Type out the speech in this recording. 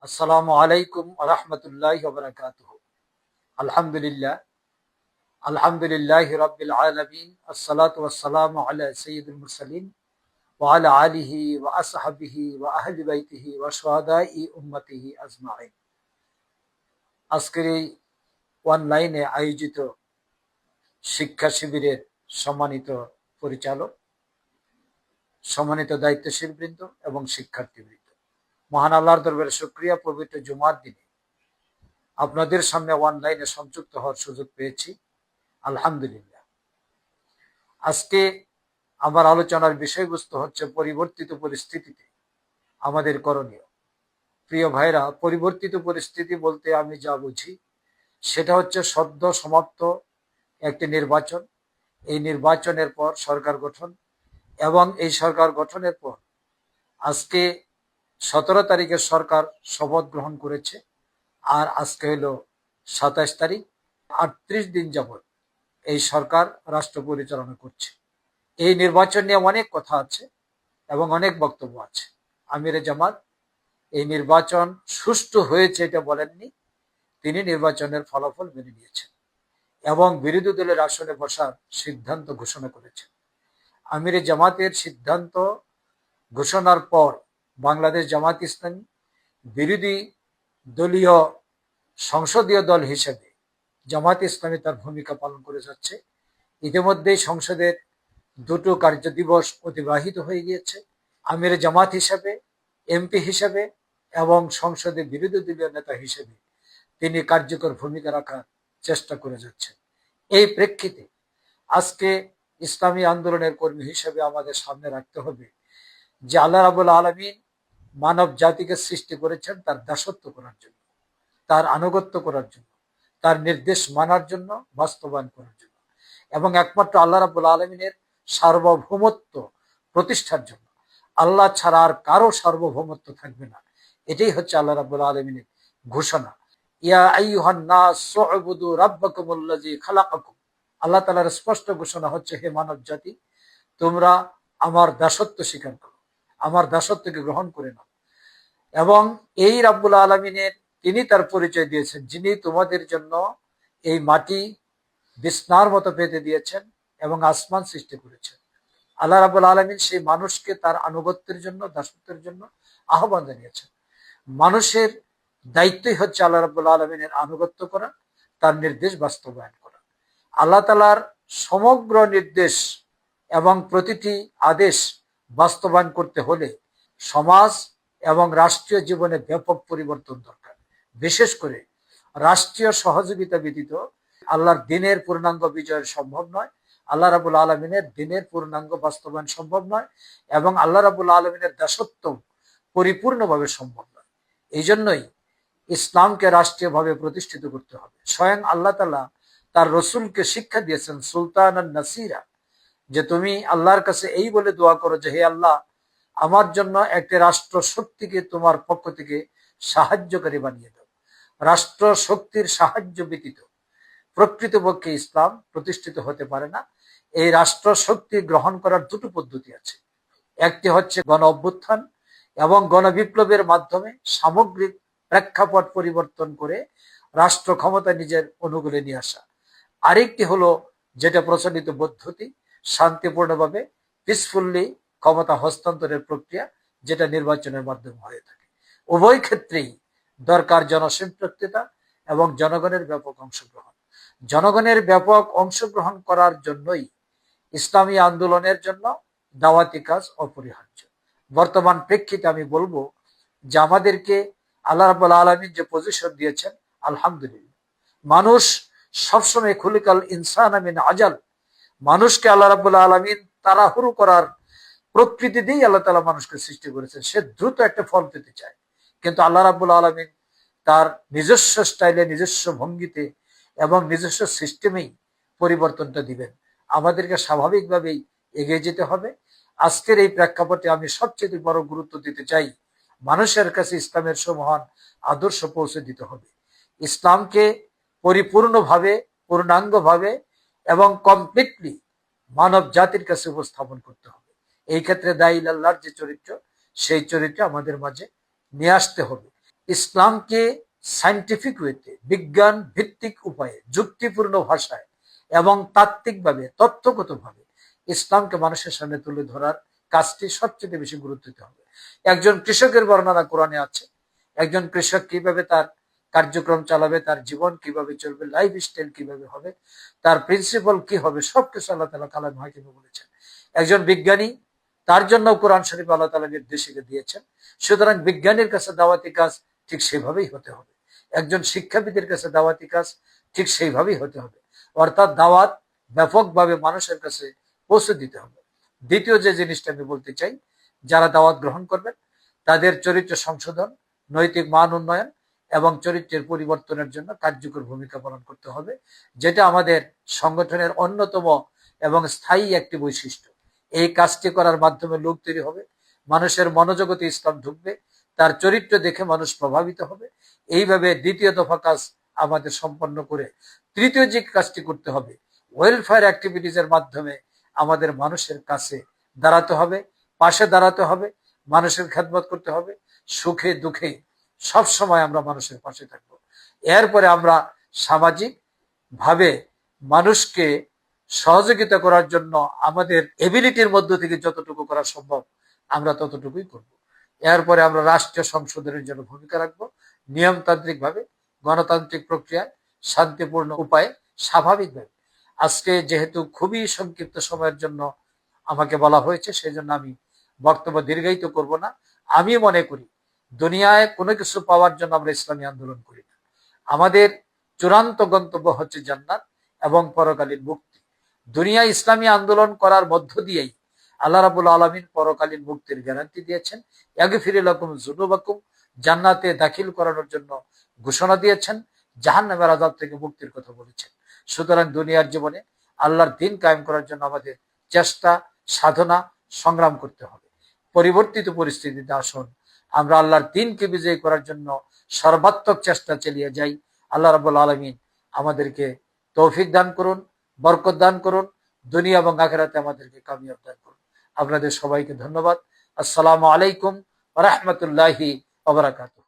আসসালামু আলাইকুম রহমতুল্লাহি ওয়া বারাকাতুহু। আলহামদুলিল্লাহ, আলহামদুলিল্লাহি রাব্বিল আলামিন, আসসালাতু ওয়াসসালামু আলা সাইয়্যিদিল মুরসালিন ওয়া আলা আলিহি ওয়া আসহাবিহি ওয়া আহলি বাইতিহি ওয়া শুহাদাই উম্মতিহি আজমাইন। আজকের এই অনলাইনে আয়োজিত শিক্ষা শিবিরের সম্মানিত পরিচালক, সম্মানিত দায়িত্বশীল বৃন্দ এবং শিক্ষার্থীবৃন্দ, মহান আল্লাহর দরবারে শুকরিয়া, পবিত্র জুমার দিনে আপনাদের সামনে অনলাইনে সংযুক্ত হওয়ার সুযোগ পেয়েছি। আলহামদুলিল্লাহ। আজকে আমার আলোচনার বিষয়বস্তু হচ্ছে পরিবর্তিত পরিস্থিতিতে আমাদের করণীয়। প্রিয় ভাইরা, পরিবর্তিত পরিস্থিতি বলতে আমি যা বুঝি সেটা হচ্ছে সদ্য সমাপ্ত একটি নির্বাচন, এই নির্বাচনের পর সরকার গঠন এবং এই সরকার গঠনের পর আজকে 17 তারিখে সরকার শপথ গ্রহণ করেছে, আর আজকে হলো 27 তারিখ। 38 দিন যাবৎ এই সরকার রাষ্ট্র পরিচালনা করছে। এই নির্বাচন নিয়ে অনেক কথা আছে এবং অনেক বক্তব্য আছে। আমিরে জামাত এই নির্বাচন সুষ্ঠু হয়েছে এটা বলেননি, তিনি নির্বাচনের ফলাফল মেনে নিয়েছেন এবং বিরোধী দলের আসনে বসার সিদ্ধান্ত ঘোষণা করেছেন। আমিরে জামাতের সিদ্ধান্ত ঘোষণার পর বাংলাদেশ জামাত ইসলামী বিরোধী দলীয় সংসদীয় দল হিসেবে জামাত ইসলামী তার ভূমিকা পালন করে যাচ্ছে। ইতিমধ্যেই সংসদের 2টো কার্যদিবস অতিবাহিত হয়ে গিয়েছে। আমির জামাত হিসেবে, এমপি হিসেবে এবং সংসদে বিরোধী দলীয় নেতা হিসেবে তিনি কার্যকর ভূমিকা রাখার চেষ্টা করে যাচ্ছেন। এই প্রেক্ষিতে আজকে ইসলামী আন্দোলনের কর্মী হিসেবে আমাদের সামনে রাখতে হবে যে আল্লাহ রাব্বুল আলামিন মানব জাতিকে সৃষ্টি করেছেন তার দাসত্ব করার জন্য, তার আনুগত্য করার জন্য, তার নির্দেশ মানার জন্য, বাস্তবায়ন করার জন্য এবং একমাত্র আল্লাহ রাব্বুল আলামিনের সার্বভৌমত্ব প্রতিষ্ঠার জন্য। আল্লাহ ছাড়া আর কারো সার্বভৌমত্ব থাকবে না, এটাই হচ্ছে আল্লাহ রাব্বুল আলামিনের ঘোষণা। ইয়া আইয়ুহান নাস উবুদু রাব্বাকুমুল্লাযী খালাকাকুম। আল্লাহ তাআলার স্পষ্ট ঘোষণা হচ্ছে, হে মানব জাতি, তোমরা আমার দাসত্ব স্বীকার করো, আমার দাসত্বকে গ্রহণ করে নাও। এবং এই রাব্বুল আলামিনের তিনি তার পরিচয় দিয়েছেন, যিনি তোমাদের জন্য এই মাটি বিছনার মতো পেতে দিয়েছেন এবং আসমান সৃষ্টি করেছেন। আল্লাহ রাব্বুল আলামিন সেই মানুষকে তার আনুগত্যের জন্য, দাসত্বের জন্য আহ্বান জানিয়েছেন। মানুষের দায়িত্বই হচ্ছে আল্লাহ রাব্বুল আলামিনের আনুগত্য করা, তার নির্দেশ বাস্তবায়ন করা। আল্লাহ তাআলার সমগ্র নির্দেশ এবং প্রতিটি আদেশ বাস্তবায়ন করতে হলে সমাজ এবং রাষ্ট্রীয় জীবনে ব্যাপক পরিবর্তন দরকার। বিশেষ করে রাষ্ট্রীয় সহযোগিতা ব্যতীত আল্লাহর দ্বীনের পূর্ণাঙ্গ বিজয় সম্ভব নয়, আল্লাহ রাব্বুল আলামিনের দ্বীনের পূর্ণাঙ্গ বাস্তবায়ন সম্ভব নয় এবং আল্লাহ রাব্বুল আলামিনের দাসত্ব পরিপূর্ণভাবে সম্ভব নয়। এই জন্যই ইসলামকে রাষ্ট্রীয়ভাবে প্রতিষ্ঠিত করতে হবে। স্বয়ং আল্লাহ তাআলা তার রসুলকে শিক্ষা দিয়েছেন সুলতানান নাসিরা, যে তুমি আল্লাহর কাছে এই বলে দোয়া করো যে, হে আল্লাহ, আমার জন্য একটি রাষ্ট্র শক্তিকে তোমার পক্ষ থেকে সাহায্যকারী বানিয়ে দাও। রাষ্ট্র শক্তির সাহায্য ব্যতীত প্রকৃতপক্ষে ইসলাম প্রতিষ্ঠিত হতে পারে না। এই রাষ্ট্র শক্তি গ্রহণ করার 2টো পদ্ধতি আছে। একটি হচ্ছে গণ অভ্যুত্থান এবং গণবিপ্লবের মাধ্যমে সামগ্রিক প্রেক্ষাপট পরিবর্তন করে রাষ্ট্র ক্ষমতা নিজের অনুকূলে নিয়ে আসা। আরেকটি হলো যেটা প্রচলিত পদ্ধতি, শান্তিপূর্ণভাবে পিসফুল্লি ক্ষমতা হস্তান্তরের প্রক্রিয়া, যেটা নির্বাচনের মাধ্যমে হয়ে থাকে। উভয় ক্ষেত্রেই দরকার জনসম্পৃক্ততা এবং জনগণের ব্যাপক অংশগ্রহণ। জনগণের ব্যাপক অংশগ্রহণ করার জন্যই ইসলামী আন্দোলনের জন্য দাওয়াতি কাজ অপরিহার্য। বর্তমান প্রেক্ষিতে আমি বলবো যে আমাদেরকে আল্লাহ রাব্বুল আলামিন যে পজিশন দিয়েছেন, আলহামদুলিল্লাহ। মানুষ সবসময় খুলিকাল ইনসান মিন আজাল, মানুষকে আল্লাহ রাব্বুল আলামিন তাড়াহুড়ো করার প্রকৃতি দিয়েই আল্লাহ তাআলা মানুষকে সৃষ্টি করেছেন। সে দ্রুত একটা ফল পেতে চায়, কিন্তু আল্লাহ রাব্বুল আলামিন তার নিজস্ব স্টাইলে, নিজস্ব ভঙ্গিতে এবং নিজস্ব সিস্টেমেই পরিবর্তনটা দিবেন। আমাদেরকে স্বাভাবিকভাবেই এগিয়ে যেতে হবে। আজকের এই প্রেক্ষাপটে আমি সবচেয়ে বড় গুরুত্ব দিতে চাই, মানুষের কাছে ইসলামের সমহান আদর্শ পৌঁছে দিতে হবে। ইসলামকে পরিপূর্ণভাবে, পূর্ণাঙ্গভাবে এবং কমপ্লিটলি মানব জাতির কাছে উপস্থাপন করতে হবে। এই ক্ষেত্রে দাঈ আল্লাহর যে চরিত্র, সেই চরিত্র আমাদের মাঝে নিয়ে আসতে হবে। ইসলামকে সায়েন্টিফিক ওয়েতে, বিজ্ঞান ভিত্তিক উপায়ে, যুক্তিপূর্ণ ভাষায় এবং তাত্ত্বিকভাবে, তথ্যগতভাবে ইসলামকে মানুষের সামনে তুলে ধরার কাজটি সবচেয়ে বেশি গুরুত্ব দিতে হবে। একজন কৃষকের বর্ণনা কোরআনে আছে। একজন কৃষক কিভাবে তার কার্যক্রম চালাবে, তার জীবন কিভাবে চলবে, লাইফ স্টাইল কিভাবে হবে, তার প্রিন্সিপাল কি হবে, সবকিছু আল্লাহ তাআলা কালামে হাকিমে বলেছেন। একজন বিজ্ঞানী, তার জন্য কোরআন শরীফ আল্লাহ তাআলা নির্দেশিকা দিয়েছেন। সুতরাং বিজ্ঞানীর কাছে দাওয়াতি কাজ ঠিক সেভাবেই হতে হবে। একজন শিক্ষাবিদের কাছে দাওয়াতি কাজ ঠিক সেইভাবেই হতে হবে। অর্থাৎ দাওয়াত ব্যাপকভাবে মানুষের কাছে পৌঁছে দিতে হবে। দ্বিতীয় যে জিনিসটা আমি বলতে চাই, যারা দাওয়াত গ্রহণ করবেন তাদের চরিত্র সংশোধন, নৈতিক মান উন্নয়ন এবং চরিত্রের পরিবর্তনের জন্য কার্যকর ভূমিকা পালন করতে হবে, যেটা আমাদের সংগঠনের অন্যতম এবং স্থায়ী একটি বৈশিষ্ট্য। এই কাজটি করার মাধ্যমে লোক তৈরি হবে, মানুষের মনোজগতে ইসলাম ঢুকবে, তার চরিত্র দেখে মানুষ প্রভাবিত হবে। এইভাবে দ্বিতীয় দফা কাজ আমাদের সম্পন্ন করে তৃতীয় যে কাজটি করতে হবে, ওয়েলফেয়ার অ্যাক্টিভিটিজের মাধ্যমে আমাদের মানুষের কাছে দাঁড়াতে হবে, পাশে দাঁড়াতে হবে, মানুষের খেদমত করতে হবে। সুখে দুঃখে সব সময় আমরা মানুষের পাশে থাকবো। এরপরে আমরা সামাজিক ভাবে মানুষকে সহযোগিতা করার জন্য আমাদের এবিলিটির মধ্য থেকে যতটুকু করা সম্ভব আমরা ততটুকুই করব। এরপরে আমরা রাষ্ট্রীয় সংশোধনের জন্য ভূমিকা রাখবো, নিয়মতান্ত্রিক ভাবে, গণতান্ত্রিক প্রক্রিয়ায়, শান্তিপূর্ণ উপায়ে, স্বাভাবিকভাবে। আজকে যেহেতু খুবই সংক্ষিপ্ত সময়ের জন্য আমাকে বলা হয়েছে, সেই জন্য আমি বক্তব্য দীর্ঘায়িত করব না। আমি মনে করি দুনিয়ায় কোনো কিছু পাওয়ার জন্য আমরা ইসলামী আন্দোলন করি না। আমাদের চূড়ান্ত গন্তব্য হচ্ছে জান্নাত এবং পরকালীন মুক্তি। দুনিয়া ইসলামী আন্দোলন করার মধ্য দিয়েই আল্লাহ রাব্বুল আলামিন পরকালীন মুক্তির গ্যারান্টি দিয়েছেন। ইয়াগফির লাকুম যুনুবাকুম, জান্নাতে দাখিল করানোর জন্য ঘোষণা দিয়েছেন, জাহান্নামের আযাব থেকে মুক্তির কথা বলেছেন। সুতরাং দুনিয়ার জীবনে আল্লাহর দ্বীন কায়েম করার জন্য আমাদের চেষ্টা, সাধনা, সংগ্রাম করতে হবে। পরিবর্তিত পরিস্থিতিতে আসুন আমরা আল্লাহর দ্বীনকে বিজয়ী করার জন্য সর্বাত্মক চেষ্টা চালিয়ে যাই। আল্লাহ রাব্বুল আলামিন আমাদেরকে তৌফিক দান করুন, বরকত দান করুন, দুনিয়া এবং আখিরাতে আমাদেরকে কামিয়াব দান করুন। আপনাদের সবাইকে ধন্যবাদ। আসসালামু আলাইকুম ওয়া রাহমাতুল্লাহি ওয়া বারাকাতুহু।